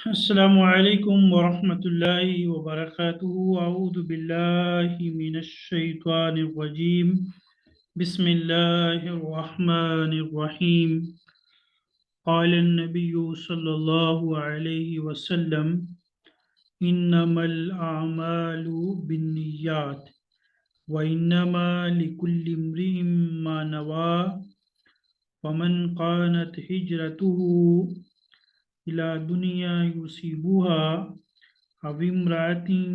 अस्सलामु अलैकुम वरहमतुल्लाहि वबरकातुहू। अऊज़ु बिल्लाहि मिनश शैतानिर रजीम। बिस्मिल्लाहिर रहमानिर रहीम। क़ालन नबिय्यु सल्लल्लाहु अलैहि वसल्लम इन्नमल अअमालु बिन्नियात व इन्नमा लिकुल्लि इम्रिइम मा नवा फमन कानत हिजरतुहु इला दुनिया युसिबुहा अविम्रातिन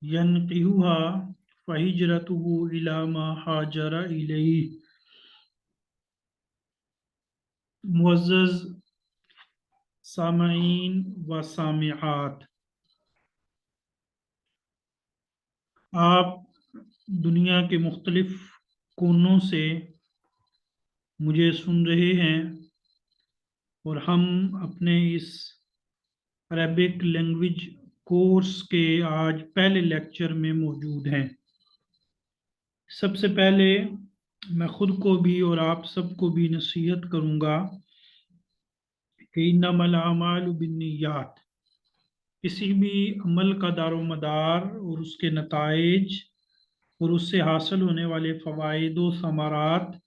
यनकिहुहा फ़हिजरतुहु इला मा हाजर इलैहि। मुअज़्ज़ज़ सामईन व सामिआत, आप दुनिया के मुख्तलिफ कोनों से मुझे सुन रहे हैं और हम अपने इस अरबिक लैंग्वेज कोर्स के आज पहले लेक्चर में मौजूद हैं। सबसे पहले मैं ख़ुद को भी और आप सबको भी नसीहत करूँगा कि इन्नमल अमालु बिन्नियात, किसी भी अमल का दारो मदार और उसके नताइज और उससे हासिल होने वाले फ़वाइद व समारात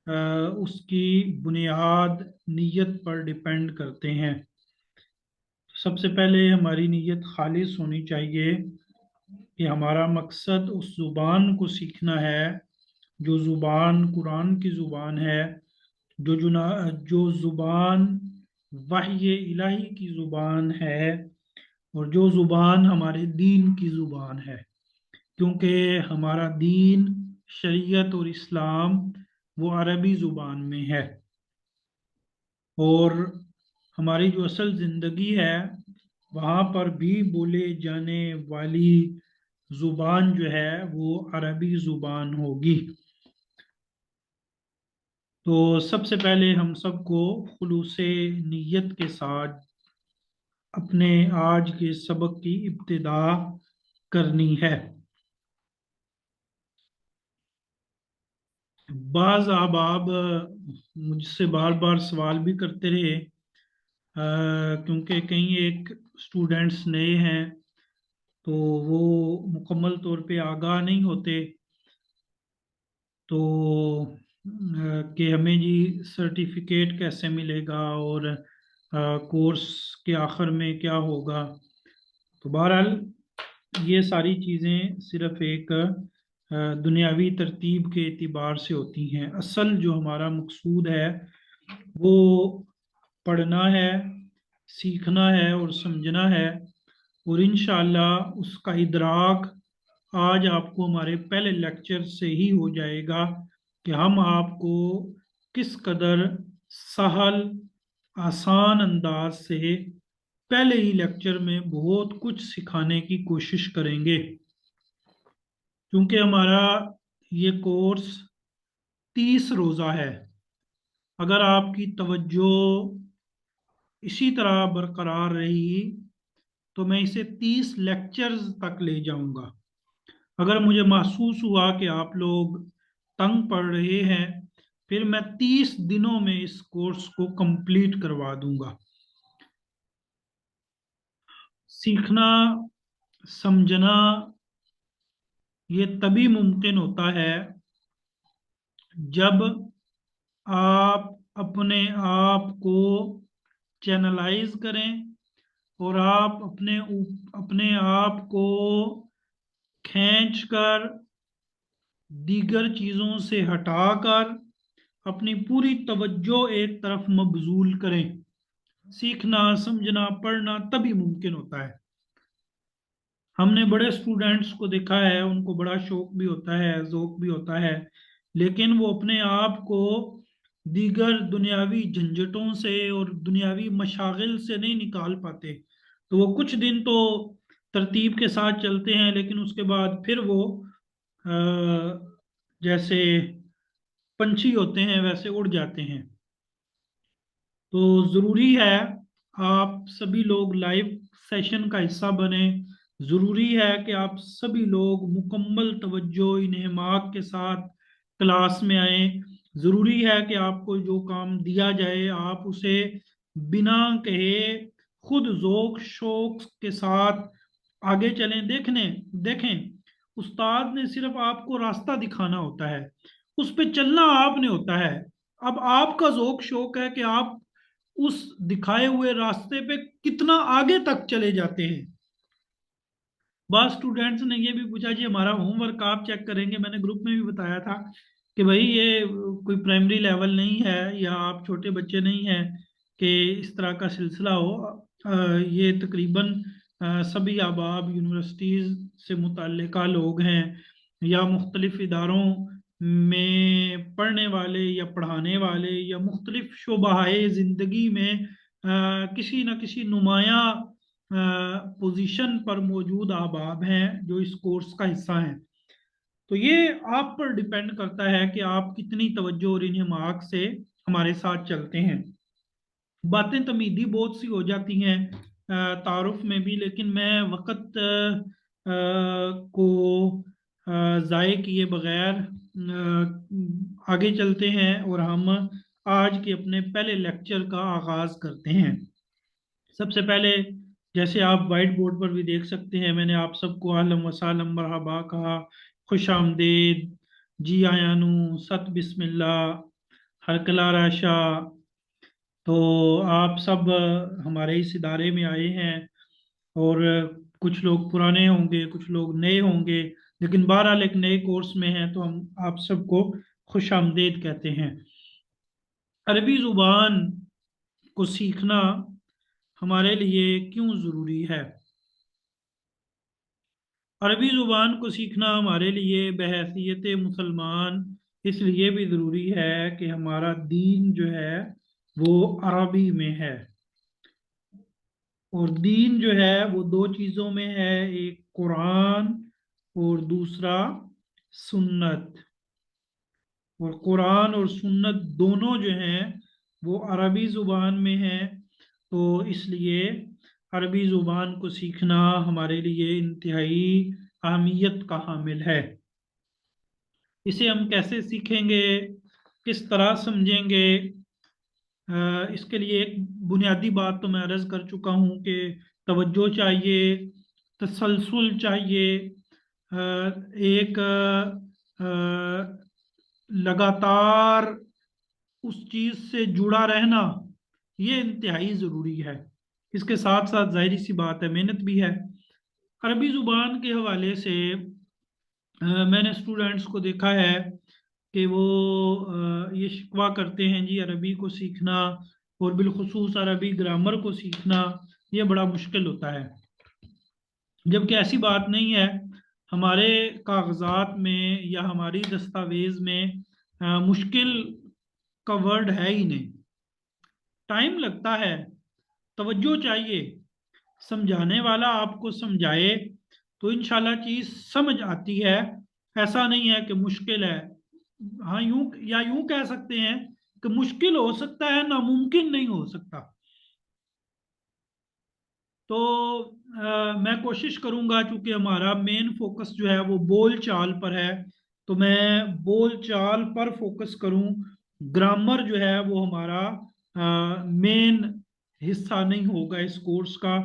उसकी बुनियाद नीयत पर डिपेंड करते हैं। सबसे पहले हमारी नीयत खालिस होनी चाहिए कि हमारा मकसद उस ज़ुबान को सीखना है जो ज़ुबान कुरान की ज़ुबान है, जो ज़ुबान वही इलाही की ज़ुबान है और जो ज़ुबान हमारे दीन की ज़ुबान है। क्योंकि हमारा दीन, शरीयत और इस्लाम वो अरबी ज़ुबान में है और हमारी जो असल ज़िंदगी है वहाँ पर भी बोले जाने वाली ज़ुबान जो है वो अरबी ज़ुबान होगी। तो सबसे पहले हम सबको खुलूसे नीयत के साथ अपने आज के सबक की इब्तिदा करनी है। बाज़ अहबाब मुझसे बार बार सवाल भी करते रहे, क्योंकि कई एक स्टूडेंट्स नए हैं तो वो मुकम्मल तौर पे आगाह नहीं होते, तो कि हमें जी सर्टिफिकेट कैसे मिलेगा और कोर्स के आखिर में क्या होगा। तो बहरहाल ये सारी चीज़ें सिर्फ एक दुनियावी तरतीब के एतबार से होती हैं। असल जो हमारा मकसूद है वो पढ़ना है, सीखना है और समझना है, और इंशाअल्लाह उसका इदराक आज आपको हमारे पहले लेक्चर से ही हो जाएगा कि हम आपको किस कदर सहल आसान अंदाज से पहले ही लेक्चर में बहुत कुछ सिखाने की कोशिश करेंगे। क्योंकि हमारा ये कोर्स 30 रोज़ा है। अगर आपकी तवज्जो इसी तरह बरकरार रही तो मैं इसे 30 लेक्चर्स तक ले जाऊंगा। अगर मुझे महसूस हुआ कि आप लोग तंग पड़ रहे हैं, फिर मैं 30 दिनों में इस कोर्स को कंप्लीट करवा दूंगा। सीखना, समझना ये तभी मुमकिन होता है जब आप अपने आप को चैनलाइज करें और आप अपने आप को खींच कर दीगर चीज़ों से हटाकर अपनी पूरी तवज्जो एक तरफ मबजूल करें। सीखना, समझना, पढ़ना तभी मुमकिन होता है। हमने बड़े स्टूडेंट्स को देखा है, उनको बड़ा शौक भी होता है, ज़ौक भी होता है, लेकिन वो अपने आप को दीगर दुनियावी झंझटों से और दुनियावी मशागिल से नहीं निकाल पाते। तो वो कुछ दिन तो तरतीब के साथ चलते हैं, लेकिन उसके बाद फिर वो अ, जैसे पंछी होते हैं वैसे उड़ जाते हैं। तो ज़रूरी है आप सभी लोग लाइव सेशन का हिस्सा बने। ज़रूरी है कि आप सभी लोग मुकम्मल तवज्जो इन्हमाक के साथ क्लास में आए। ज़रूरी है कि आपको जो काम दिया जाए आप उसे बिना कहे खुद जोक शौक के साथ आगे चलें। देखने देखें, उस्ताद ने सिर्फ आपको रास्ता दिखाना होता है, उस पे चलना आपने होता है। अब आपका जोक शौक है कि आप उस दिखाए हुए रास्ते पे कितना आगे तक चले जाते हैं। बाद स्टूडेंट्स ने ये भी पूछा जी हमारा होमवर्क आप चेक करेंगे। मैंने ग्रुप में भी बताया था कि भाई ये कोई प्राइमरी लेवल नहीं है, या आप छोटे बच्चे नहीं हैं कि इस तरह का सिलसिला हो। ये तकरीबन सभी अहबाब यूनिवर्सिटीज़ से मुतल्लिका लोग हैं, या मुख्तलिफ इदारों में पढ़ने वाले या पढ़ाने वाले, या मुख्तलिफ शोबाए ज़िंदगी में किसी न किसी नुमाया पोजीशन पर मौजूद अहबाब हैं जो इस कोर्स का हिस्सा हैं। तो ये आप पर डिपेंड करता है कि आप कितनी तवज्जो और इन्हिमाक से हमारे साथ चलते हैं। बातें तमीदी बहुत सी हो जाती हैं तारुफ में भी, लेकिन मैं वक़्त को ज़ाय किए बगैर आगे चलते हैं और हम आज के अपने पहले लेक्चर का आगाज़ करते हैं। सबसे पहले, जैसे आप वाइट बोर्ड पर भी देख सकते हैं, मैंने आप सबको आहलन व सहलन मरहबा कहा, खुश आमदीद, जी आयानू, सत बिस्मिल्लाह, हरकला राशा। तो आप सब हमारे इस इदारे में आए हैं, और कुछ लोग पुराने होंगे, कुछ लोग नए होंगे, लेकिन बहरहाल एक नए कोर्स में हैं, तो हम आप सबको खुश आमदीद कहते हैं। अरबी ज़ुबान को सीखना हमारे लिए क्यों ज़रूरी है? अरबी ज़ुबान को सीखना हमारे लिए बहैसियत मुसलमान इसलिए भी ज़रूरी है कि हमारा दीन जो है वो अरबी में है। और दीन जो है वो दो चीज़ों में है, एक कुरान और दूसरा सुन्नत। और कुरान और सुन्नत दोनों जो हैं वो अरबी ज़ुबान में हैं। तो इसलिए अरबी ज़ुबान को सीखना हमारे लिए इंतहाई अहमियत का हामिल है। इसे हम कैसे सीखेंगे, किस तरह समझेंगे? इसके लिए एक बुनियादी बात तो मैं अर्ज़ कर चुका हूँ कि तवज्जो चाहिए, तसलसल चाहिए, एक लगातार उस चीज़ से जुड़ा रहना, ये इंतहाई ज़रूरी है। इसके साथ साथ जाहिर सी बात है मेहनत भी है। अरबी ज़ुबान के हवाले से मैंने स्टूडेंट्स को देखा है कि वो ये शिकवा करते हैं जी अरबी को सीखना और बिलखुसूस अरबी ग्रामर को सीखना ये बड़ा मुश्किल होता है, जबकि ऐसी बात नहीं है। हमारे कागजात में या हमारी दस्तावेज में मुश्किल का वर्ड है ही नहीं। टाइम लगता है, तवज्जो चाहिए, समझाने वाला आपको समझाए तो इंशाल्लाह चीज़ समझ आती है। ऐसा नहीं है कि मुश्किल है। हाँ, यूं या यूं कह सकते हैं कि मुश्किल हो सकता है, नामुमकिन नहीं हो सकता। तो मैं कोशिश करूंगा, चूंकि हमारा मेन फोकस जो है वो बोल चाल पर है, तो मैं बोल चाल पर फोकस करूं। ग्रामर जो है वो हमारा मेन हिस्सा नहीं होगा इस कोर्स का,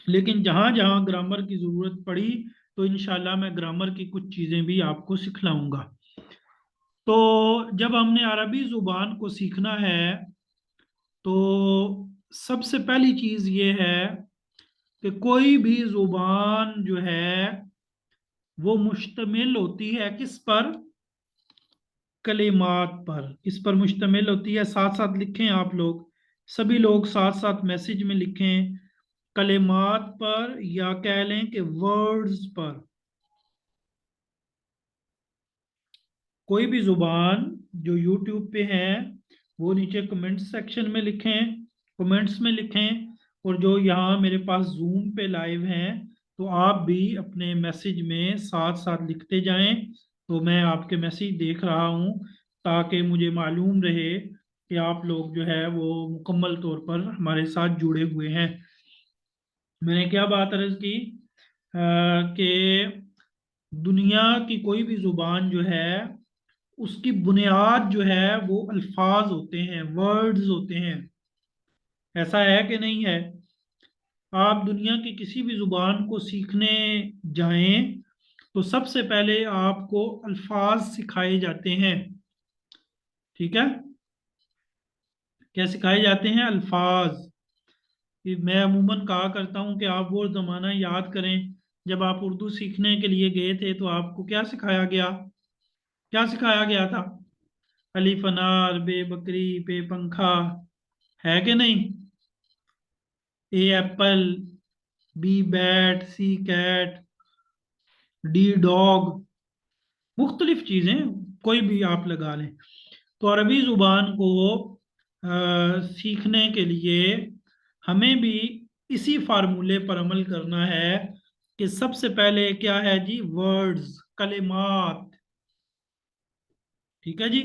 लेकिन जहां जहां ग्रामर की जरूरत पड़ी तो इंशाल्लाह मैं ग्रामर की कुछ चीजें भी आपको सिखलाऊंगा। तो जब हमने अरबी जुबान को सीखना है तो सबसे पहली चीज ये है कि कोई भी जुबान जो है वो मुश्तमिल होती है किस पर? कलिमात पर। किस पर मुश्तमिल होती है? साथ साथ लिखें आप लोग, सभी लोग साथ साथ मैसेज में लिखें, कलिमात पर, या कह लें कि वर्ड्स पर। कोई भी जुबान जो यूट्यूब पे है वो नीचे कमेंट सेक्शन में लिखें, कमेंट्स में लिखें। और जो यहाँ मेरे पास जूम पे लाइव हैं तो आप भी अपने मैसेज में साथ साथ लिखते जाएं, तो मैं आपके मैसेज देख रहा हूँ, ताकि मुझे मालूम रहे कि आप लोग जो है वो मुकम्मल तौर पर हमारे साथ जुड़े हुए हैं। मैंने क्या बात अर्ज की कि दुनिया की कोई भी जुबान जो है उसकी बुनियाद जो है वो अल्फाज होते हैं, वर्ड्स होते हैं। ऐसा है कि नहीं है? आप दुनिया की किसी भी जुबान को सीखने जाएं तो सबसे पहले आपको अल्फाज सिखाए जाते हैं। ठीक है? क्या सिखाए जाते हैं? अल्फाज। कि मैं अमूमन कहा करता हूं कि आप वो जमाना याद करें जब आप उर्दू सीखने के लिए गए थे, तो आपको क्या सिखाया गया? क्या सिखाया गया था? अलिफ अनार, बे बकरी, पे पंखा, है कि नहीं? ए एप्पल, बी बैट, सी कैट, डी डॉग, मुख्तलिफ चीजें कोई भी आप लगा लें। तो अरबी जुबान को सीखने के लिए हमें भी इसी फार्मूले पर अमल करना है कि सबसे पहले क्या है जी? वर्ड्स, कलिमात। ठीक है जी?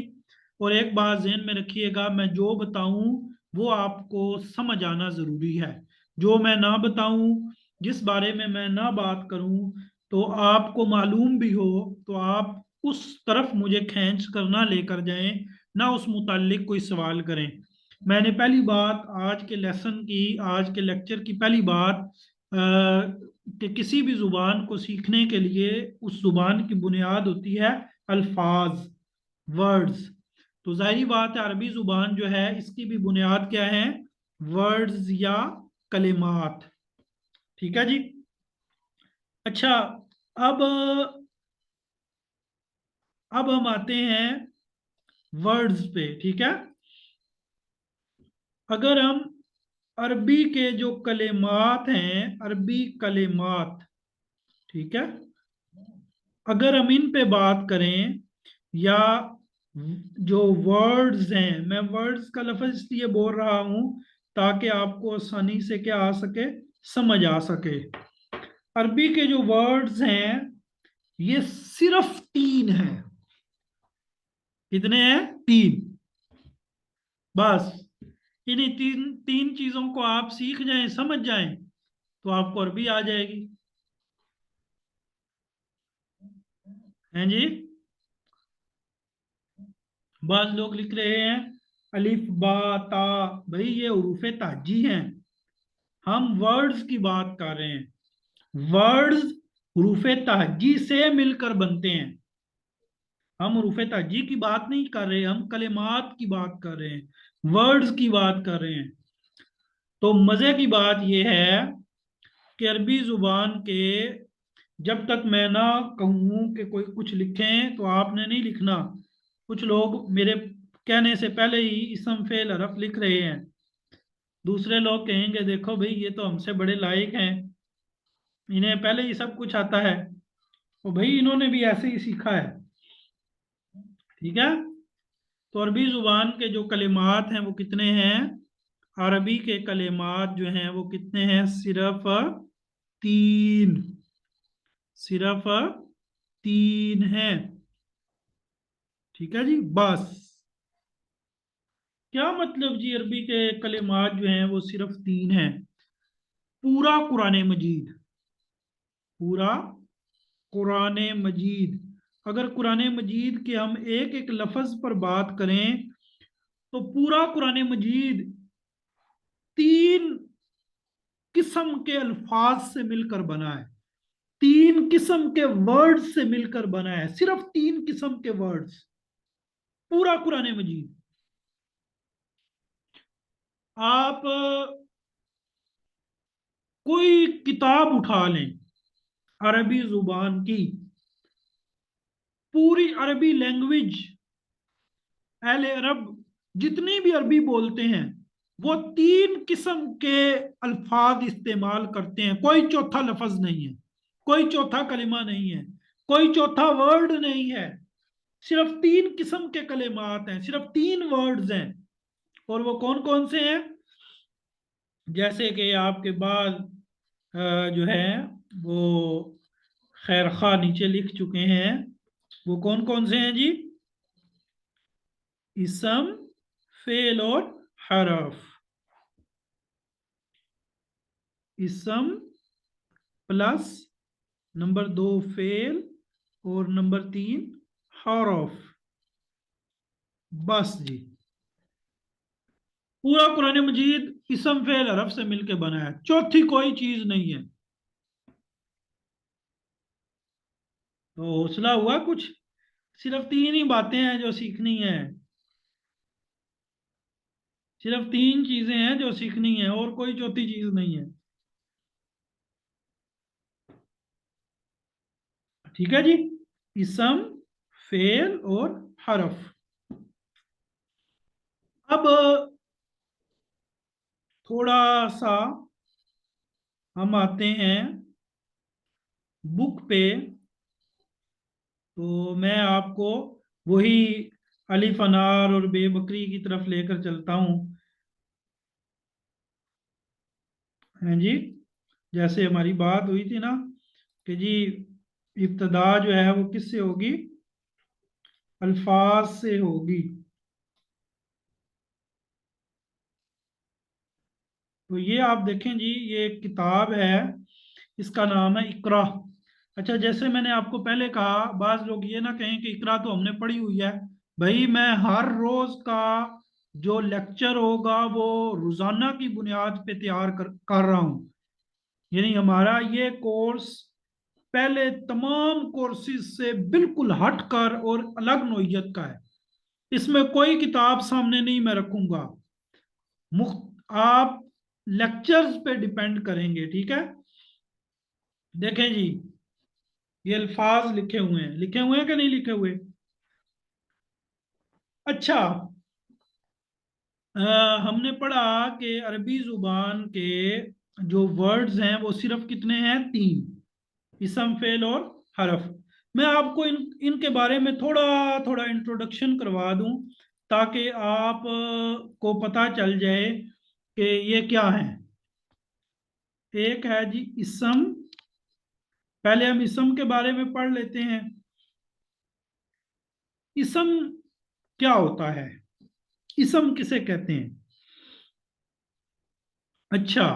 और एक बात ज़हन में रखिएगा, मैं जो बताऊं वो आपको समझ आना ज़रूरी है। जो मैं ना बताऊं, जिस बारे में मैं ना बात करूं, तो आपको मालूम भी हो तो आप उस तरफ मुझे खींच कर ना लेकर जाएं, ना उस मुतालिक कोई सवाल करें। मैंने पहली बात आज के लेसन की, आज के लेक्चर की पहली बात कि किसी भी ज़ुबान को सीखने के लिए उस ज़ुबान की बुनियाद होती है अल्फाज, वर्ड्स। तो जाहिर बात है अरबी जुबान जो है इसकी भी बुनियाद क्या है? वर्ड्स या कलिमात। ठीक है जी? अच्छा, अब अब हम आते हैं वर्ड्स पे। ठीक है? अगर हम अरबी के जो कलिमात हैं, अरबी कलिमात, ठीक है, अगर हम इन पे बात करें, या जो वर्ड्स हैं, मैं वर्ड्स का लफ्ज इसलिए बोल रहा हूं ताकि आपको आसानी से क्या आ सके, समझ आ सके। अरबी के जो वर्ड्स हैं ये सिर्फ तीन हैं। कितने हैं? तीन। बस इन्हीं तीन तीन चीजों को आप सीख जाएं, समझ जाएं, तो आपको अरबी आ जाएगी। हैं जी? बाद लोग लिख रहे हैं अलिफ बा ता। भाई ये हुरूफे ताजी हैं, हम वर्ड्स की बात कर रहे हैं। वर्ड्स हुरूफे ताजी से मिलकर बनते हैं। हम हुरूफे ताजी की बात नहीं कर रहे, हम कलिमात की बात कर रहे हैं, वर्ड्स की बात कर रहे हैं। तो मजे की बात यह है कि अरबी जुबान के, जब तक मैं ना कहूँ कि कोई कुछ लिखें तो आपने नहीं लिखना। कुछ लोग मेरे कहने से पहले ही इसम फेल हरफ लिख रहे हैं। दूसरे लोग कहेंगे देखो भाई ये तो हमसे बड़े लायक हैं, इन्हें पहले ही सब कुछ आता है, तो भाई इन्होंने भी ऐसे ही सीखा है। ठीक है? तो अरबी जुबान के जो कलिमात हैं वो कितने हैं? अरबी के कलिमात जो हैं वो कितने हैं? सिर्फ तीन। सिर्फ तीन हैं। ठीक है जी? बस। क्या मतलब जी? अरबी के कलिमात जो हैं वो सिर्फ तीन हैं। पूरा कुरान मजीद, पूरा कुरान मजीद, अगर कुरान मजीद के हम एक एक लफ्ज पर बात करें तो पूरा कुरान मजीद तीन किस्म के अल्फाज से मिलकर बना है। तीन किस्म के वर्ड्स से मिलकर बना है, सिर्फ तीन किस्म के वर्ड्स, पूरा कुरान मजीद। आप कोई किताब उठा लें अरबी जुबान की, पूरी अरबी लैंग्वेज, अहले अरब जितनी भी अरबी बोलते हैं वो तीन किस्म के अल्फाज इस्तेमाल करते हैं। कोई चौथा लफ्ज नहीं है, कोई चौथा कलिमा नहीं है, कोई चौथा वर्ड नहीं है। सिर्फ तीन किस्म के कलिमात हैं, सिर्फ तीन वर्ड्स हैं। और वो कौन कौन से हैं? जैसे कि आपके बाद जो है वो खैर खा नीचे लिख चुके हैं, वो कौन कौन से हैं जी? इसम, फेल और हरफ। इसम प्लस नंबर दो फेल और नंबर तीन हरफ। बस जी। पूरा कुरान मजीद इसम फेल हरफ से मिलके बना है, चौथी कोई चीज नहीं है। तो हौसला हुआ कुछ। सिर्फ तीन ही बातें हैं जो सीखनी है, सिर्फ तीन चीजें हैं जो सीखनी है, और कोई चौथी चीज नहीं है। ठीक है जी। इसम, फेल और हरफ। अब थोड़ा सा हम आते हैं बुक पे। तो मैं आपको वही अलिफ अनार और बेबकरी की तरफ लेकर चलता हूँ। हैं जी, जैसे हमारी बात हुई थी ना कि जी इब्तदा जो है वो किससे होगी? अल्फाज से होगी। तो ये आप देखें जी, ये एक किताब है, इसका नाम है इकरा। अच्छा, जैसे मैंने आपको पहले कहा, बाज लोग ये ना कहें कि इकरा तो हमने पढ़ी हुई है। भाई मैं हर रोज का जो लेक्चर होगा वो रोजाना की बुनियाद पे तैयार कर रहा हूँ। यानी हमारा ये कोर्स पहले तमाम कोर्सेज से बिल्कुल हटकर और अलग नोयत का है। इसमें कोई किताब सामने नहीं मैं रखूंगा। आप लेक्चर्स पे डिपेंड करेंगे, ठीक है। देखें जी, ये अल्फाज लिखे हुए हैं, लिखे हुए हैं कि नहीं लिखे हुए? अच्छा, अ, हमने पढ़ा कि अरबी जुबान के जो वर्ड्स हैं वो सिर्फ कितने हैं? तीन। इसम, फेल और हरफ। मैं आपको इनके बारे में थोड़ा थोड़ा इंट्रोडक्शन करवा दूं, ताकि आप को पता चल जाए कि ये क्या है। एक है जी इसम। पहले हम इसम के बारे में पढ़ लेते हैं। इसम क्या होता है? इसम किसे कहते हैं? अच्छा,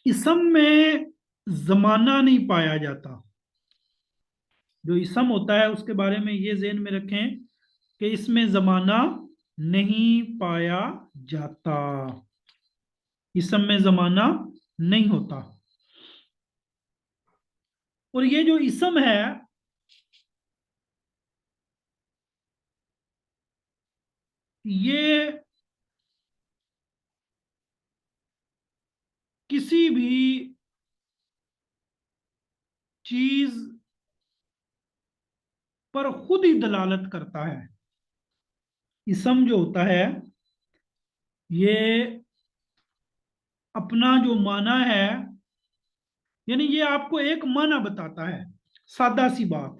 इसम में जमाना नहीं पाया जाता। जो इसम होता है उसके बारे में ये ज़हन में रखें कि इसमें जमाना नहीं पाया जाता। इसम में जमाना नहीं होता। और ये जो इसम है, ये किसी भी चीज पर खुद ही दलालत करता है। इसम जो होता है, ये अपना जो माना है, यानी ये आपको एक माना बताता है। सादा सी बात।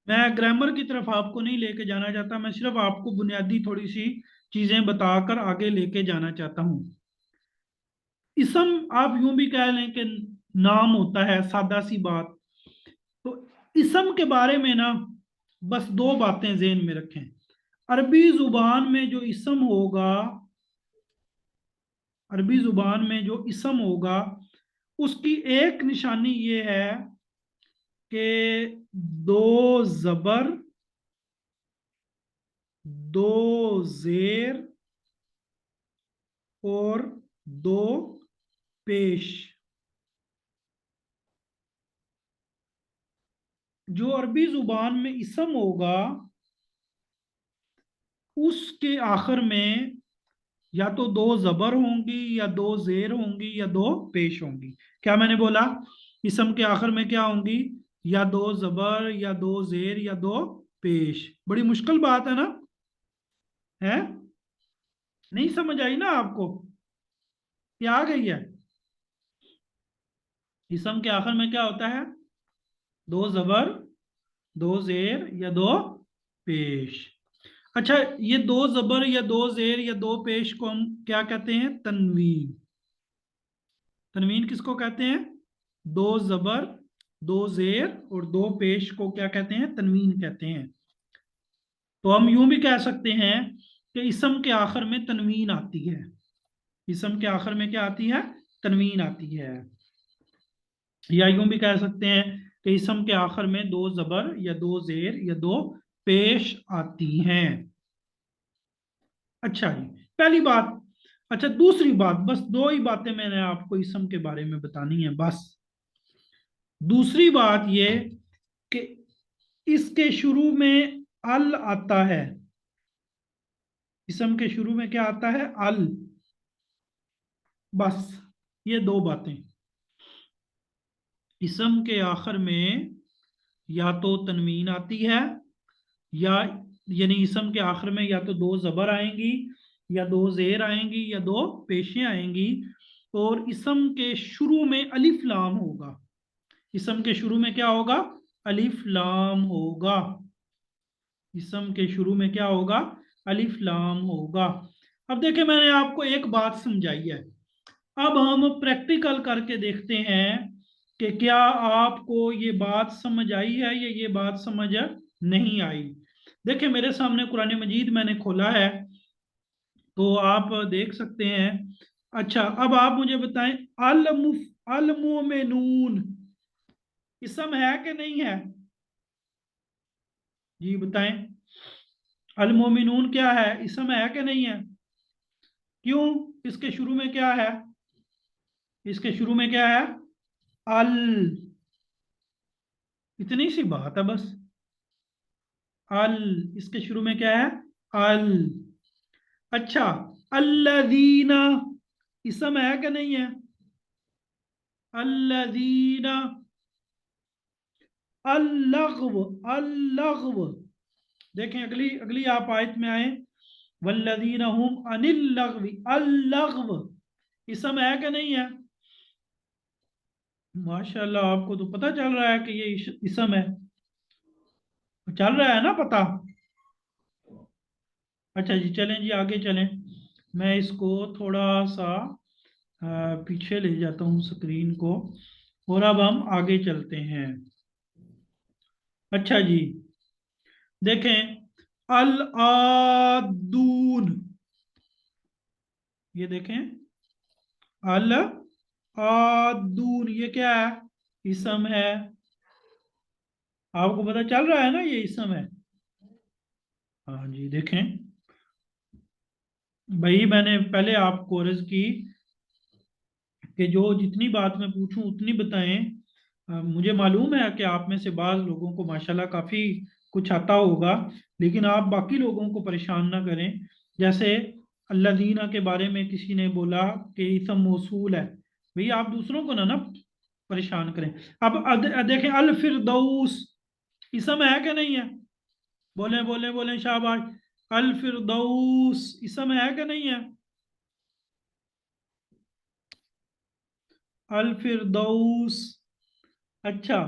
मैं ग्रामर की तरफ आपको नहीं लेके जाना चाहता, मैं सिर्फ आपको बुनियादी थोड़ी सी चीजें बताकर आगे लेके जाना चाहता हूँ। इसम आप यूं भी कह लें कि नाम होता है, सादा सी बात। तो इसम के बारे में ना बस दो बातें ज़हन में रखें। अरबी जुबान में जो इसम होगा, अरबी जुबान में जो इसम होगा, उसकी एक निशानी ये है कि दो जबर, दो जेर और दो पेश। जो अरबी जुबान में इसम होगा, उसके आखिर में या तो दो जबर होंगी, या दो जेर होंगी, या दो पेश होंगी। क्या मैंने बोला? इसम के आखिर में क्या होंगी? या दो जबर, या दो जेर, या दो पेश। बड़ी मुश्किल बात है ना? है? नहीं समझ आई ना आपको? ये आ गई है। इसम के आखिर में क्या होता है? दो जबर, दो जेर, या दो पेश। अच्छा, ये दो जबर या दो जेर या दो पेश को हम क्या कहते हैं? तनवीन। तनवीन किसको कहते हैं? दो जबर, दो जेर और दो पेश को क्या कहते हैं? तनवीन कहते हैं। तो हम यूं भी कह सकते हैं कि इसम के आखिर में तनवीन आती है। इसम के आखिर में क्या आती है? तनवीन आती है। या यूं भी कह सकते हैं कि इसम के आखिर में दो जबर या दो जेर या दो पेश आती हैं। अच्छा जी, पहली बात। अच्छा, दूसरी बात, बस दो ही बातें मैंने आपको इसम के बारे में बतानी है बस। दूसरी बात ये कि इसके शुरू में अल आता है। इसम के शुरू में क्या आता है? अल। बस ये दो बातें। इसम के आखिर में या तो तनवीन आती है, या यानी इसम के आखिर में या तो दो जबर आएंगी, या दो जेर आएंगी, या दो पेशें आएंगी। और इसम के शुरू में अलिफ लाम होगा। इसम के शुरू में क्या होगा? अलिफ लाम होगा। इसम के शुरू में क्या होगा? अलिफ लाम होगा। अब देखिए, मैंने आपको एक बात समझाई है। अब हम प्रैक्टिकल करके देखते हैं कि क्या आपको ये बात समझ आई है या ये बात समझ नहीं आई। देखिए, मेरे सामने कुरान मजीद मैंने खोला है, तो आप देख सकते हैं। अच्छा, अब आप मुझे बताएं, अल मोमिनून इसम है कि नहीं है? जी बताएं। अल मोमिनून क्या है? इसम है कि नहीं है? क्यों? इसके शुरू में क्या है? इसके शुरू में क्या है? अल। इतनी सी बात है बस। अल। इसके शुरू में क्या है? अल। अच्छा, अल्लदीना इसम है कि नहीं है? अल्लदीना। अल्लग़्व। अल्लग़्व। देखें, अगली अगली आप आयत में आए। वल्लदीना हुम अनिल लग़्वी। अल्लग़्व इसम है कि नहीं है? माशाल्लाह, आपको तो पता चल रहा है कि ये इसम है। चल रहा है ना पता? अच्छा जी, चलें जी, आगे चलें। मैं इसको थोड़ा सा पीछे ले जाता हूँ स्क्रीन को, और अब हम आगे चलते हैं। अच्छा जी, देखें, अल आदून। ये देखें, अल आदून ये क्या है? इसम है। आपको पता चल रहा है ना ये इसम है? हाँ जी, देखें भाई, मैंने पहले आपको अर्ज की कि जो जितनी बात मैं पूछूं उतनी बताएं। मुझे मालूम है कि आप में से बाज लोगों को माशाल्लाह काफ़ी कुछ आता होगा, लेकिन आप बाकी लोगों को परेशान ना करें। जैसे अल्लादीना के बारे में किसी ने बोला कि इसम मौसूल है। भाई, आप दूसरों को ना परेशान करें। अब देखें, अल फिरदौस इसम है कि नहीं है? बोले बोले बोले, शाबाश। अल फिरदौस इसम है कि नहीं है? अल फिरदौस। अच्छा।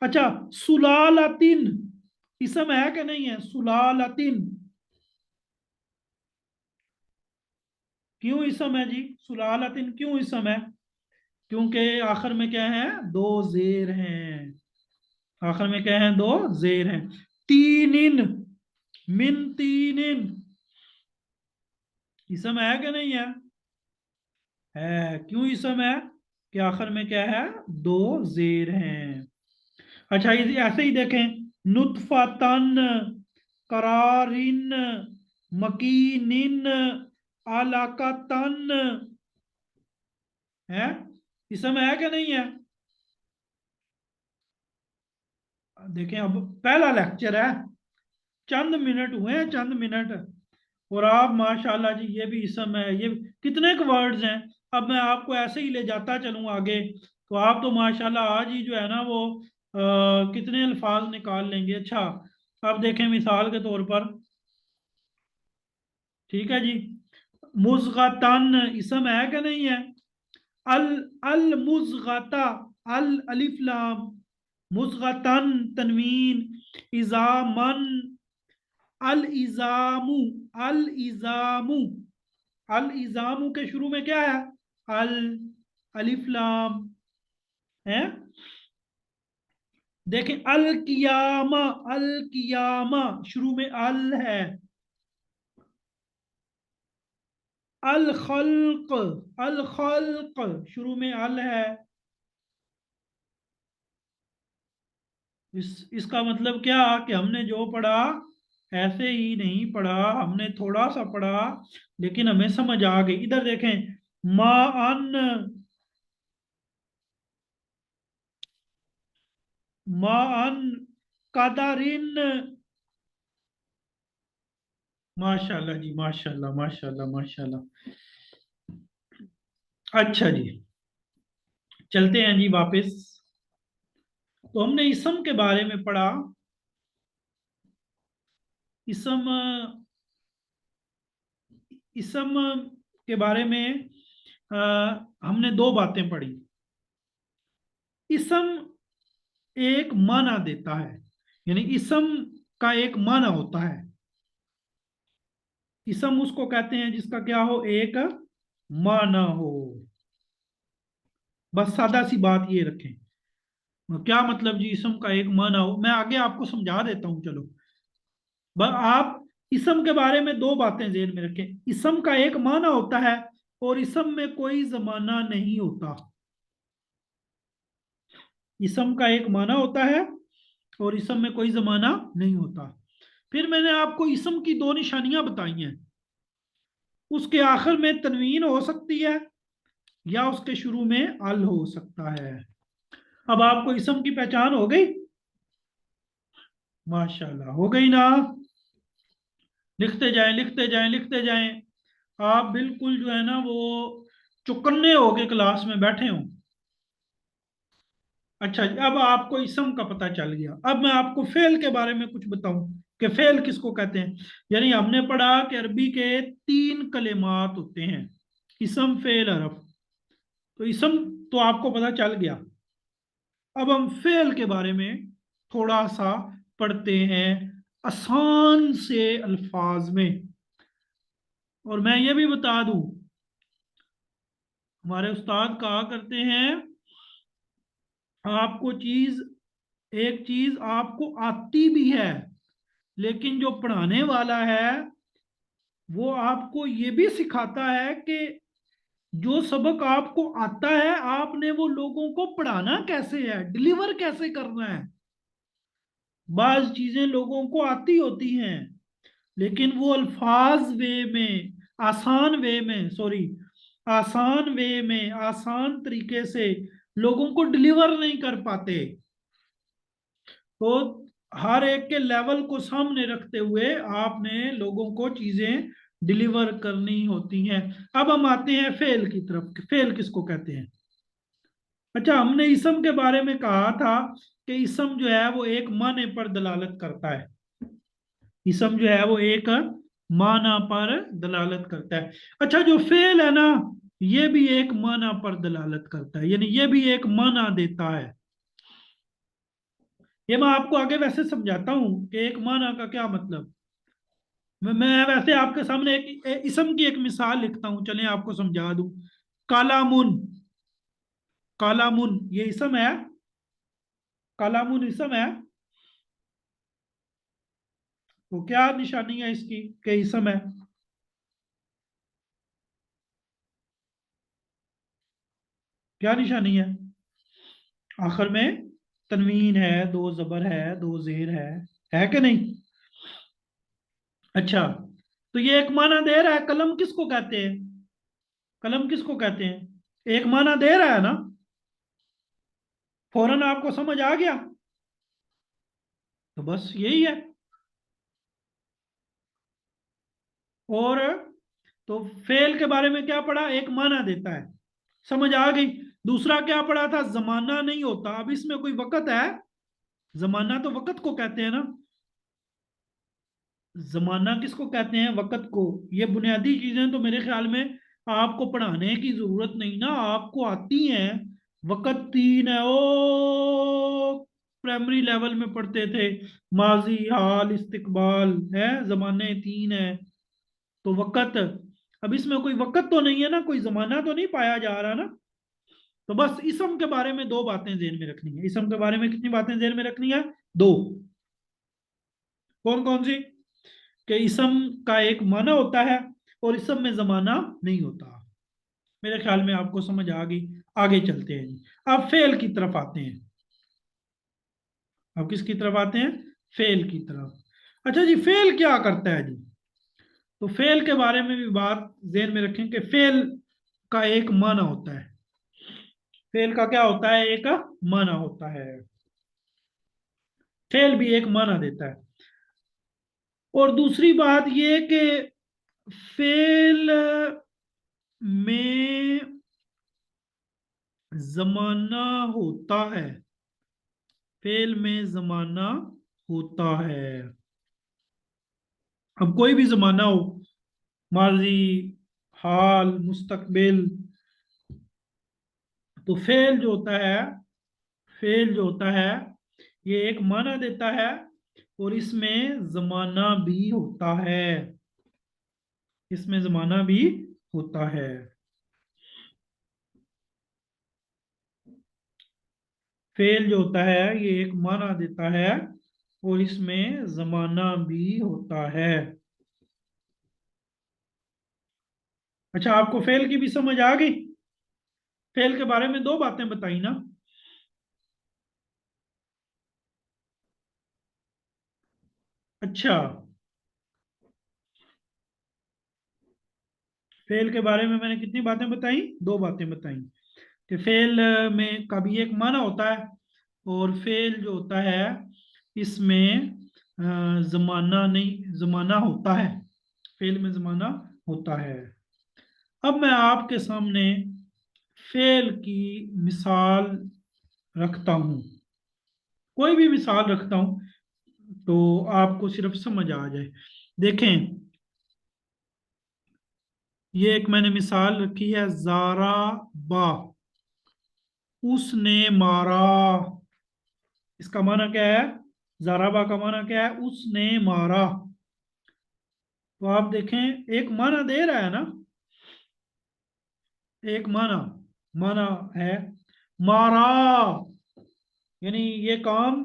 अच्छा, सुलालतिन इसम है कि नहीं है? सुलालतिन क्यों इसम है जी? सुलालतिन क्यों इसम है? क्योंकि आखिर में क्या है? दो जेर हैं। आखिर में क्या है? दो जेर हैं। तीनिन, मिन तीनिन इसम है कि नहीं है? है। क्यों इसम है? कि आखिर में क्या है? दो जेर हैं। अच्छा, ऐसे ही देखें, नुतफतन, करारिन, मकीनिन, अलाकतन है। इसम है कि नहीं है? देखें, अब पहला लेक्चर है, चंद मिनट हुए हैं, चंद मिनट, और आप माशाल्लाह जी, ये भी इसम है, ये कितने के वर्ड्स हैं। अब मैं आपको ऐसे ही ले जाता चलूँ आगे, तो आप तो माशाल्लाह आज ही जो है ना वो कितने अल्फाज निकाल लेंगे। अच्छा, अब देखें मिसाल के तौर पर, ठीक है जी, मुज़ग़तन इसम है कि नहीं है? अल अल मुज़ग़ता, अल अलिफ लाम, मुज़ग़तन तनवीन, इज़ामन, अल इज़ामु, अल इज़ामु। अल इज़ामु के शुरू में क्या है? अल अलिफ लाम है। देखें, अल कियामा, अल कियामा शुरू में अल है। अल खल्क, अल खल्क शुरू में अल है। इसका मतलब क्या कि हमने जो पढ़ा ऐसे ही नहीं पढ़ा, हमने थोड़ा सा पढ़ा लेकिन हमें समझ आ गई। इधर देखें, मा अन, मा अन कादारिन। माशाल्लाह जी, माशाल्लाह माशाल्लाह माशाल्लाह। अच्छा जी, चलते हैं जी वापस। तो हमने इसम के बारे में पढ़ा। इसम, इसम के बारे में हमने दो बातें पढ़ी। इसम एक माना देता है, यानी इसम का एक माना होता है। इसम उसको कहते हैं जिसका क्या हो, एक माना हो। बस सादा सी बात ये रखें। क्या मतलब जी, इसम का एक माना हो, मैं आगे आपको समझा देता हूं, चलो। आप इसम के बारे में दो बातें ज़हन में रखें। इसम का एक माना होता है और इसम में कोई जमाना नहीं होता। इसम का एक माना होता है और इसम में कोई जमाना नहीं होता। फिर मैंने आपको इसम की दो निशानियां बताई हैं। उसके आखिर में तनवीन हो सकती है या उसके शुरू में अल हो सकता है। अब आपको इसम की पहचान हो गई? माशाल्लाह, हो गई ना। लिखते जाएं लिखते जाएं लिखते जाएं। आप बिल्कुल जो है ना वो चौकन्ने हो के क्लास में बैठे हो। अच्छा जी, अब आपको इसम का पता चल गया। अब मैं आपको फेल के बारे में कुछ बताऊं कि फेल किसको कहते हैं। यानी हमने पढ़ा कि अरबी के तीन कलेमात होते हैं, इसम फेल हरफ। तो इसम तो आपको पता चल गया। अब हम फेल के बारे में थोड़ा सा पढ़ते हैं आसान से अल्फाज में। और मैं ये भी बता दूं, हमारे उस्ताद कहा करते हैं, आपको चीज, एक चीज आपको आती भी है लेकिन जो पढ़ाने वाला है वो आपको ये भी सिखाता है कि जो सबक आपको आता है आपने वो लोगों को पढ़ाना कैसे है, डिलीवर कैसे करना है। बाज चीजें लोगों को आती होती हैं लेकिन वो अल्फाज वे में, आसान वे में, सॉरी, आसान वे में, आसान तरीके से लोगों को डिलीवर नहीं कर पाते। तो हर एक के लेवल को सामने रखते हुए आपने लोगों को चीजें डिलीवर करनी होती हैं। अब हम आते हैं फेल की तरफ। फेल किसको कहते हैं? अच्छा, हमने इसम के बारे में कहा था कि इसम जो है वो एक माने पर दलालत करता है। इसम जो है वो एक माना पर दलालत करता है। अच्छा, जो फेल है ना, ये भी एक माना पर दलालत करता है, यानी ये भी एक माना देता है। ये मैं आपको आगे वैसे समझाता हूं कि एक माना का क्या मतलब। मैं वैसे आपके सामने एक इसम की एक मिसाल लिखता हूं, चलें आपको समझा दूं। कालामुन, कालामुन ये इसम है। कालामुन इसम है। तो क्या निशानी है इसकी कि इसम है? क्या निशानी है? आखिर में तनवीन है, दो जबर है, दो जेर है कि नहीं? अच्छा, तो ये एक माना दे रहा है। कलम किसको कहते हैं? कलम किसको कहते हैं? एक माना दे रहा है ना। फौरन आपको समझ आ गया? तो बस यही है। और तो फेल के बारे में क्या पढ़ा? एक माना देता है, समझ आ गई। दूसरा क्या पढ़ा था? जमाना नहीं होता। अब इसमें कोई वक़्त है? जमाना तो वक़्त को कहते हैं ना। जमाना किसको कहते हैं? वक़्त को। ये बुनियादी चीजें तो मेरे ख्याल में आपको पढ़ाने की जरूरत नहीं ना, आपको आती हैं। वक़्त तीन है, ओ प्राइमरी लेवल में पढ़ते थे। माजी, हाल, इस्तिकबाल है, जमाने तीन है। तो वक़्त, अब इसमें कोई वक़्त तो नहीं है ना, कोई जमाना तो नहीं पाया जा रहा ना। तो बस इसम के बारे में दो बातें जेहन में रखनी है। इसम के बारे में कितनी बातें जेहन में रखनी है? दो। कौन कौन सी? कि इसम का एक माना होता है और इसम में जमाना नहीं होता। मेरे ख्याल में आपको समझ आ गई। आगे चलते हैं जी। अब फेल की तरफ आते हैं। अब किसकी तरफ आते हैं? फेल की तरफ। अच्छा जी, फेल क्या करता है जी? तो फेल के बारे में भी बात ध्यान में रखें कि फेल का एक माना होता है। फेल का क्या होता है? एक माना होता है। फेल भी एक माना देता है। और दूसरी बात ये कि फेल में जमाना होता है। फेल में जमाना होता है। अब कोई भी जमाना हो, माजी, हाल, मुस्तकबिल, तो फेल जो होता है, फेल जो होता है, ये एक माना देता है। और इसमें जमाना भी होता है। इसमें जमाना भी होता है। फेल जो होता है ये एक माना देता है, और इसमें जमाना भी होता है। अच्छा, आपको फेल की भी समझ आ गई? फेल के बारे में दो बातें बताई ना। अच्छा, फेल के बारे में मैंने कितनी बातें बताई? दो बातें बताई। कि फेल में का भी एक माना होता है, और फेल जो होता है इसमें जमाना नहीं, जमाना होता है। फेल में जमाना होता है। अब मैं आपके सामने फेल की मिसाल रखता हूं। कोई भी मिसाल रखता हूं तो आपको सिर्फ समझ आ जाए। देखें, ये एक मैंने मिसाल रखी है, जारा बा, उसने मारा। इसका माना क्या है? जाराबा का माना क्या है? उसने मारा। तो आप देखें, एक माना दे रहा है ना, एक माना, माना है मारा, यानी ये काम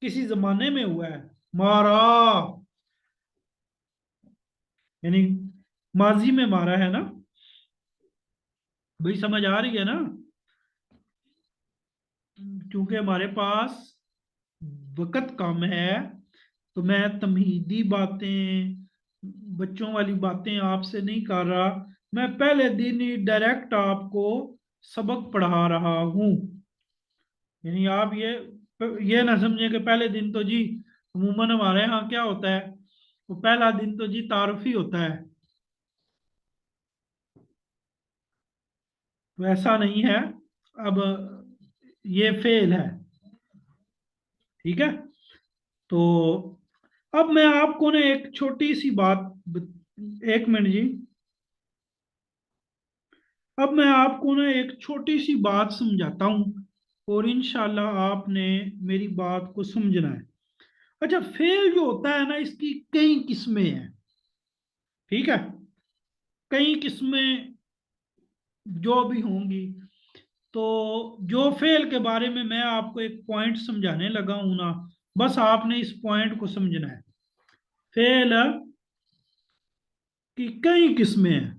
किसी जमाने में हुआ है। मारा यानी माजी में मारा है ना। भाई समझ आ रही है ना? क्योंकि हमारे पास वक्त कम है, तो मैं तमहीदी बातें, बच्चों वाली बातें आपसे नहीं कर रहा। मैं पहले दिन ही डायरेक्ट आपको सबक पढ़ा रहा हूँ। यानी आप ये ना समझे कि पहले दिन तो जी अमूमन हमारे यहाँ क्या होता है, वो पहला दिन तो जी तारुफ ही होता है। तो ऐसा नहीं है। अब ये फेल है, ठीक है। तो अब मैं आपको ना एक छोटी सी बात, एक मिनट जी। अब मैं आपको ना एक छोटी सी बात समझाता हूँ, और इंशाल्लाह आपने मेरी बात को समझना है। अच्छा, फेल जो होता है ना, इसकी कई किस्में हैं, ठीक है। कई किस्में जो भी होंगी, तो जो फेल के बारे में मैं आपको एक पॉइंट समझाने लगा हूं ना, बस आपने इस पॉइंट को समझना है। फेल की कई किस्में हैं।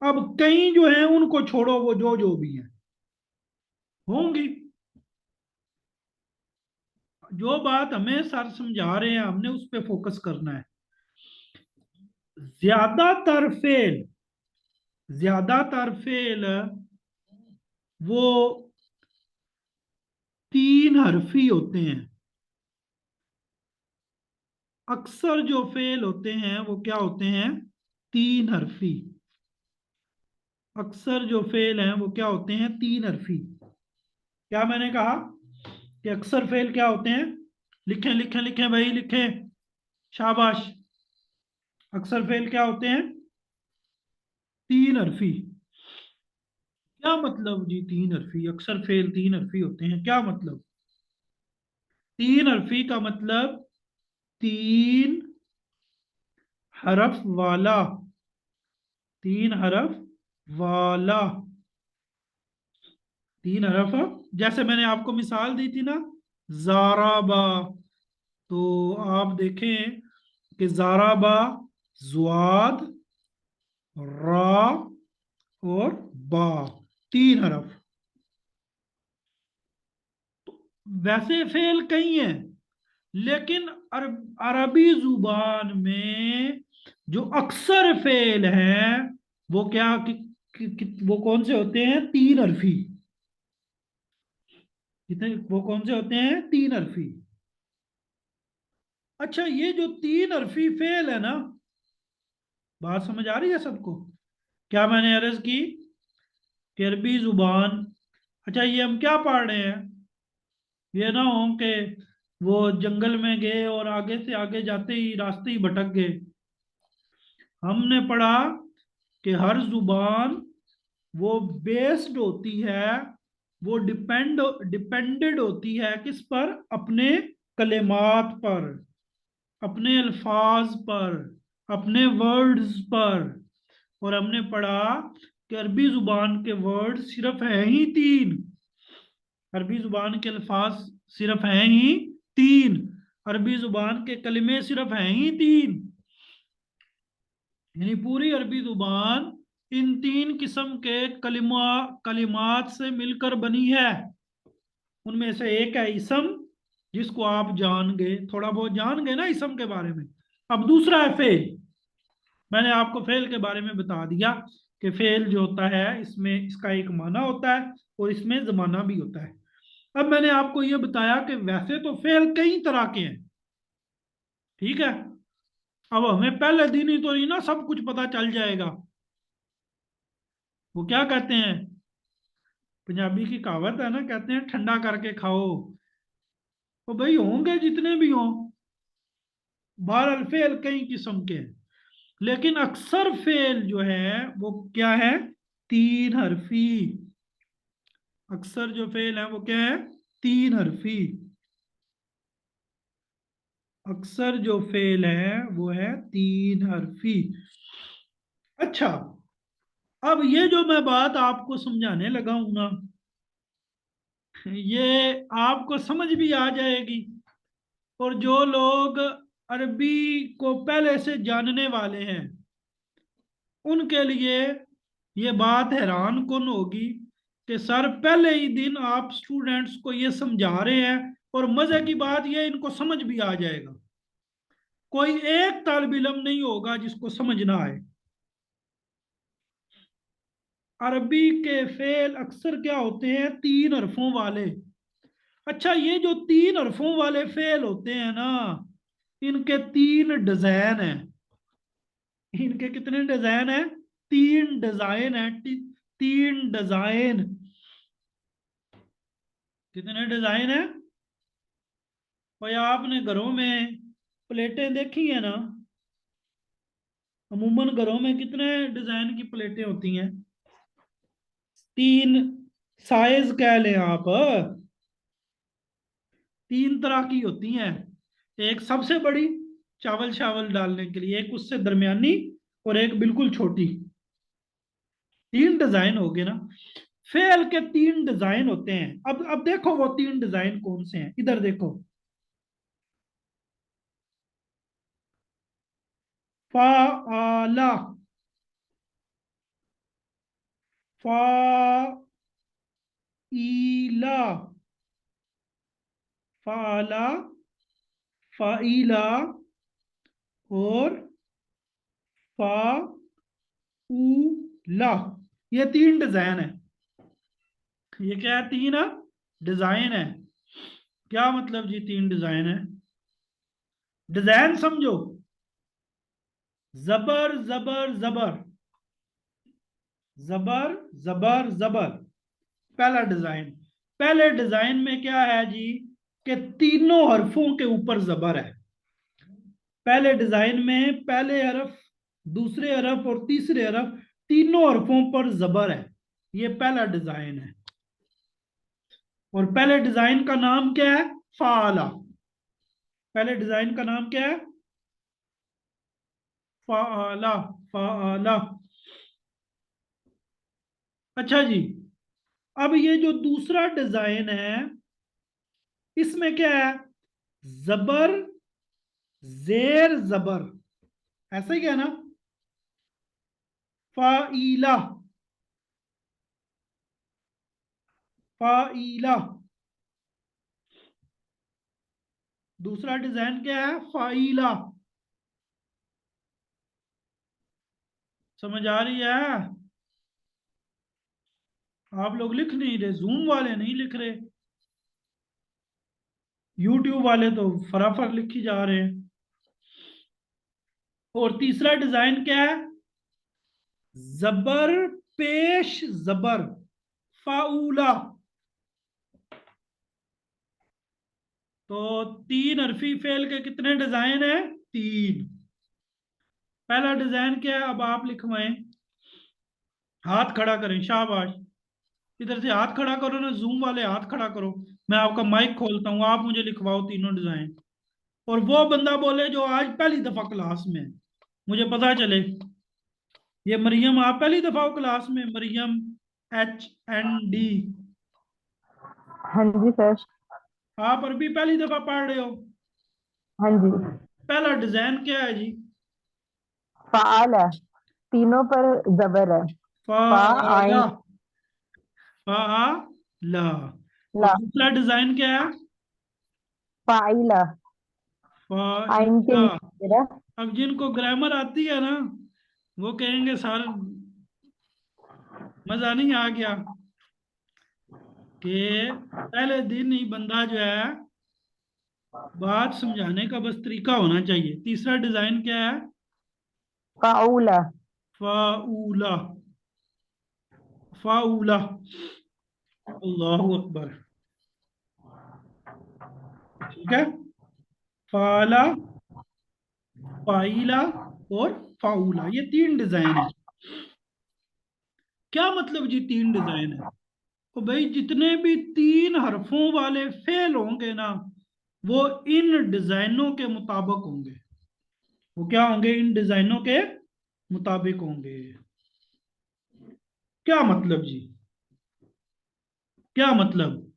अब कई जो है उनको छोड़ो, वो जो जो भी हैं होंगी। जो बात हमें सर समझा रहे हैं हमने उस पर फोकस करना है। ज्यादातर फेल, ज्यादातर फेल वो तीन हरफी होते हैं। अक्सर जो फेल होते हैं वो क्या होते हैं? तीन हरफी। अक्सर जो फेल हैं वो क्या होते हैं? तीन हरफी। क्या मैंने कहा कि अक्सर फेल क्या होते हैं? लिखें लिखें लिखें भाई, लिखें। शाबाश। अक्सर फेल क्या होते हैं? तीन हरफी। क्या मतलब जी तीन हरफी? अक्सर फेल तीन हरफी होते हैं, क्या मतलब? तीन हरफी का मतलब तीन हरफ वाला। तीन हरफ वाला। तीन हरफ, जैसे मैंने आपको मिसाल दी थी ना, जाराबा। तो आप देखें कि जाराबा, जुआद, रा और बा, तीन हरफ। वैसे फेल कई हैं, लेकिन अरबी जुबान में जो अक्सर फेल है वो क्या वो कौन से होते हैं? तीन हरफी। कितने? वो कौन से होते हैं? तीन हरफी। अच्छा, ये जो तीन हरफी फेल है ना, बात समझ आ रही है सबको? क्या मैंने अर्ज की कि अरबी जुबान, अच्छा ये हम क्या पढ़ रहे हैं? ये ना हो कि वो जंगल में गए और आगे से आगे जाते ही रास्ते ही भटक गए। हमने पढ़ा कि हर जुबान वो बेस्ड होती है, वो डिपेंडेड होती है किस पर? अपने कलेमात पर, अपने अल्फाज पर, अपने वर्ड्स पर। और हमने पढ़ा कि अरबी जुबान के वर्ड सिर्फ हैं ही तीन। अरबी जुबान के अल्फाज सिर्फ हैं ही तीन। अरबी जुबान के कलिमे सिर्फ हैं ही तीन। यानी पूरी अरबी जुबान इन तीन किस्म के कलिमात से मिलकर बनी है। उनमें से एक है इसम, जिसको आप जान गए, थोड़ा बहुत जान गए ना इसम के बारे में। अब दूसरा है फेल। मैंने आपको फेल के बारे में बता दिया कि फेल जो होता है इसमें इसका एक माना होता है और इसमें जमाना भी होता है। अब मैंने आपको यह बताया कि वैसे तो फेल कई तरह के हैं, ठीक है? अब हमें पहले दिन ही तो नहीं ना सब कुछ पता चल जाएगा। वो क्या कहते हैं, पंजाबी की कहावत है ना, कहते हैं ठंडा करके खाओ। तो भाई होंगे जितने भी हों, बहरहाल फेल कई किस्म के हैं। लेकिन अक्सर फेल जो है वो क्या है? तीन हरफी। अक्सर जो फेल है वो क्या है? तीन हरफी। अक्सर जो फेल है वो है तीन हरफी। अच्छा, अब ये जो मैं बात आपको समझाने लगा हूं ना, ये आपको समझ भी आ जाएगी। और जो लोग अरबी को पहले से जानने वाले हैं उनके लिए ये बात हैरान कुन होगी कि सर पहले ही दिन आप स्टूडेंट्स को ये समझा रहे हैं, और मजे की बात ये इनको समझ भी आ जाएगा। कोई एक तालिब इल्म नहीं होगा जिसको समझ ना आए। अरबी के फेल अक्सर क्या होते हैं? तीन हरफों वाले। अच्छा, ये जो तीन हरफों वाले फेल होते हैं ना, इनके तीन डिजाइन हैं। इनके कितने डिजाइन हैं? तीन डिजाइन है। तीन डिजाइन। कितने डिजाइन है? भाई आपने घरों में प्लेटें देखी है ना? अमूमन घरों में कितने डिजाइन की प्लेटें होती हैं? तीन साइज कह लें आप, तीन तरह की होती हैं। एक सबसे बड़ी चावल चावल डालने के लिए, एक उससे दरमियानी, और एक बिल्कुल छोटी। तीन डिजाइन हो गए ना? फेल के तीन डिजाइन होते हैं। अब देखो वो तीन डिजाइन कौन से हैं, इधर देखो। फाला, फाइला, फाला, फाइला, और फाउला। ये तीन डिजाइन है। ये क्या है? तीन डिजाइन है। क्या मतलब जी तीन डिजाइन है? डिजाइन समझो। जबर जबर जबर, जबर जबर जबर, पहला डिजाइन। पहले डिजाइन में क्या है जी कि तीनों हरफों के ऊपर जबर है। पहले डिजाइन में पहले हरफ, दूसरे हरफ और तीसरे हरफ, तीनों हरफों पर जबर है। ये पहला डिजाइन है। और पहले डिजाइन का नाम क्या है? फाला। पहले डिजाइन का नाम क्या है? फाला, फाला। अच्छा जी, अब ये जो दूसरा डिजाइन है इसमें क्या है? जबर जेर जबर, ऐसा ही है ना? Phyla, phyla. दूसरा डिजाइन क्या है? फाइला। समझ आ रही है? आप लोग लिख नहीं रहे, जूम वाले नहीं लिख रहे, यूट्यूब वाले तो फटाफट लिखी जा रहे हैं। और तीसरा डिजाइन क्या है? जबर पेश जबर, फाउला। तो तीन हरफी फेल के कितने डिजाइन है? तीन। पहला डिजाइन क्या है? अब आप लिखवाएं। हाथ खड़ा करें, शाबाश। इधर से हाथ खड़ा करो ना, जूम वाले हाथ खड़ा करो। मैं आपका माइक खोलता हूँ, आप मुझे लिखवाओ तीनों डिजाइन। और वो बंदा बोले जो आज पहली दफा क्लास में है, मुझे पता चले। ये मरियम, आप पहली दफा हो क्लास में? मरियम, HND। हाँ जी सर। आप अरबी पहली दफा पढ़ रहे हो? हाँ जी। पहला डिजाइन क्या है जी? फाल है, तीनों पर जबर है। फा फाला। आइन फाला। और ला, दूसरा डिजाइन क्या है? फाइला, आइन के फाइला। नीचे गिरा। अब जिनको ग्रामर आती है ना, वो कहेंगे सर मजा नहीं आ गया, कि पहले दिन ही बंदा जो है, बात समझाने का बस तरीका होना चाहिए। तीसरा डिजाइन क्या है? फाउला। फाउला। फाउला। अल्लाह अकबर। ठीक है। फाला, फाइला और फाउला, ये तीन डिजाइन है। क्या मतलब जी तीन डिजाइन है? तो भाई जितने भी तीन हरफों वाले फेल होंगे ना, वो इन डिजाइनों के मुताबिक होंगे। वो क्या होंगे? इन डिजाइनों के मुताबिक होंगे। क्या मतलब जी? क्या मतलब?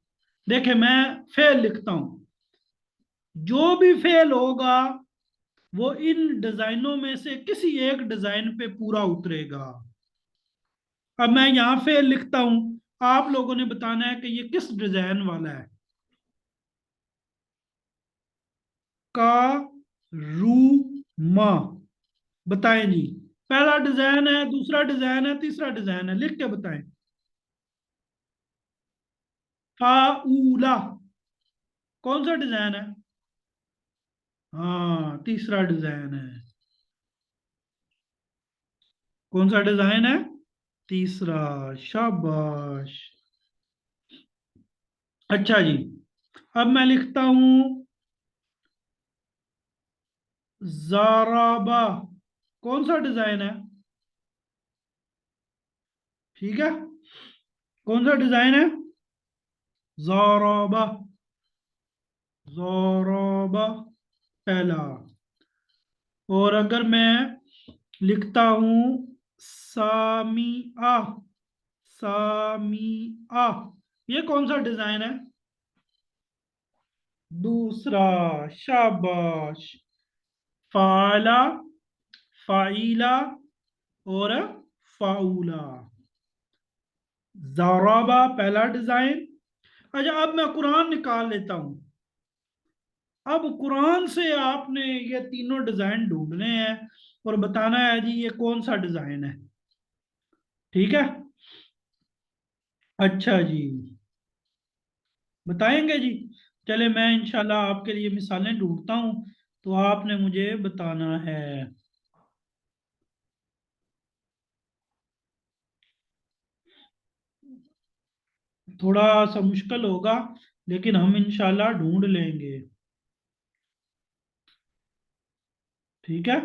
देखे, मैं फेल लिखता हूं, जो भी फेल होगा वो इन डिजाइनों में से किसी एक डिजाइन पे पूरा उतरेगा। अब मैं यहां फेल लिखता हूं, आप लोगों ने बताना है कि ये किस डिजाइन वाला है। का, रू, मा। बताएं जी। पहला डिजाइन है, दूसरा डिजाइन है, तीसरा डिजाइन है, लिख के बताएं। फाउला कौन सा डिजाइन है? हाँ, तीसरा डिजाइन है। कौन सा डिजाइन है? तीसरा। शाबाश। अच्छा जी, अब मैं लिखता हूं जाराबा। कौन सा डिजाइन है? ठीक है। कौन सा डिजाइन है? जाराबा। जाराबा पहला। और अगर मैं लिखता हूं सामिया, सामिया, ये कौन सा डिजाइन है? दूसरा। शाबाश। फाला, फाइला और फाउला। जाराबा पहला डिजाइन। अच्छा, अब मैं कुरान निकाल लेता हूं। अब कुरान से आपने ये तीनों डिजाइन ढूंढने हैं और बताना है जी ये कौन सा डिजाइन है। ठीक है। अच्छा जी, बताएंगे जी। चले, मैं इंशाल्लाह आपके लिए मिसालें ढूंढता हूं, तो आपने मुझे बताना है। थोड़ा सा मुश्किल होगा, लेकिन हम इंशाल्लाह ढूंढ लेंगे। ठीक है।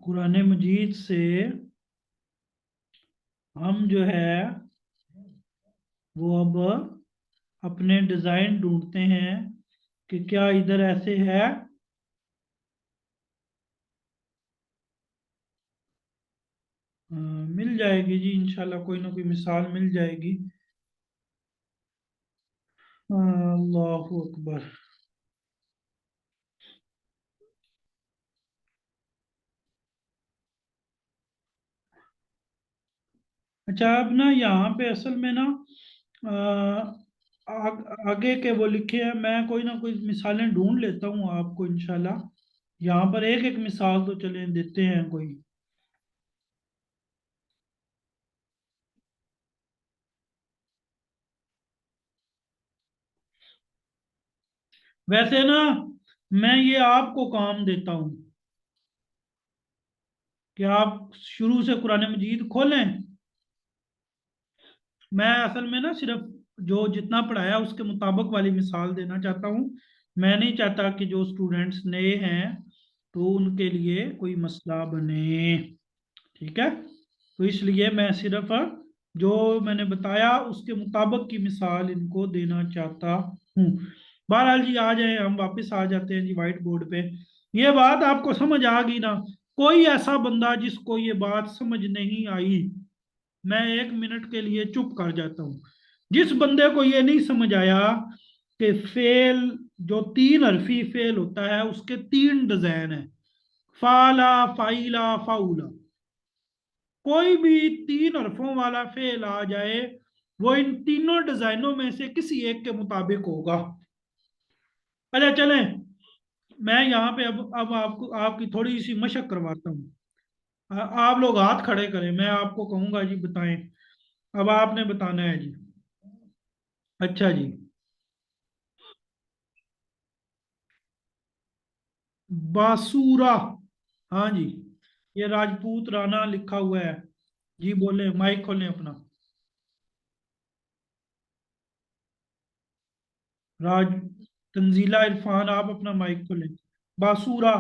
कुरान मजीद से हम जो है वो अब अपने डिजाइन ढूंढते हैं कि क्या इधर ऐसे है। मिल जाएगी जी इंशाल्लाह, कोई ना कोई मिसाल मिल जाएगी। अल्लाह अकबर। अच्छा, अब ना यहाँ पे असल में ना आगे के वो लिखे हैं, मैं कोई ना कोई मिसालें ढूंढ लेता हूँ आपको इंशाल्लाह। यहाँ पर एक एक मिसाल तो चले देते हैं कोई। वैसे ना मैं ये आपको काम देता हूँ कि आप शुरू से कुरान मजीद खोलें। मैं असल में ना सिर्फ जो जितना पढ़ाया उसके मुताबिक वाली मिसाल देना चाहता हूँ। मैं नहीं चाहता कि जो स्टूडेंट्स नए हैं तो उनके लिए कोई मसला बने। ठीक है, तो इसलिए मैं सिर्फ जो मैंने बताया उसके मुताबिक की मिसाल इनको देना चाहता हूँ। बहरहाल जी, आ जाए, हम वापस आ जाते हैं जी वाइट बोर्ड पे। ये बात आपको समझ आ गई ना? कोई ऐसा बंदा जिसको ये बात समझ नहीं आई, मैं 1 मिनट के लिए चुप कर जाता हूँ। जिस बंदे को ये नहीं समझ आया कि फेल, जो 3 हरफी फेल होता है उसके 3 डिजाइन है, फाला, फाइला, फाउला, कोई भी 3 हरफों वाला फेल आ जाए वो इन तीनों डिजाइनों में से किसी एक के मुताबिक होगा। अच्छा चलें, मैं यहाँ पे अब आपको आपकी थोड़ी सी मशक करवाता हूँ। आप लोग हाथ खड़े करें, मैं आपको कहूंगा जी बताएं। अब आपने बताना है जी। अच्छा जी। बासूरा, हाँ जी। ये राजपूत राणा लिखा हुआ है। जी बोले, माइक खोलें अपना। राज तंजीला इरफान, आप अपना माइक खोलें। बासूरा,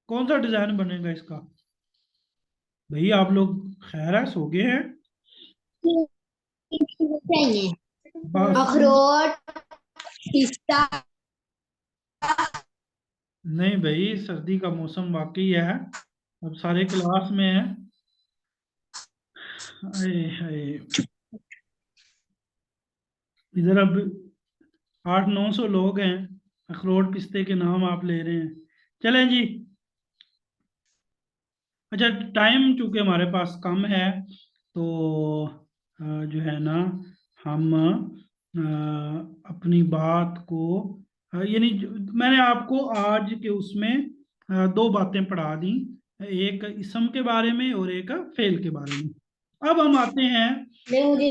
कौन सा डिजाइन बनेगा इसका? भाई आप लोग खैर है, सो गए हैं? चाहिए बासु अखरोट पिस्ता। नहीं भाई, सर्दी का मौसम वाकई है, अब सारे क्लास में है। हाय हाय, इधर अब 800-900 लोग हैं, अखरोट पिस्ते के नाम आप ले रहे हैं। चलें जी। अच्छा, टाइम चूंकि हमारे पास कम है तो जो है ना, हम अपनी बात को यानी मैंने आपको आज के उसमें 2 बातें पढ़ा दी, एक इसम के बारे में और एक फेल के बारे में। अब हम आते हैं नहीं मुझे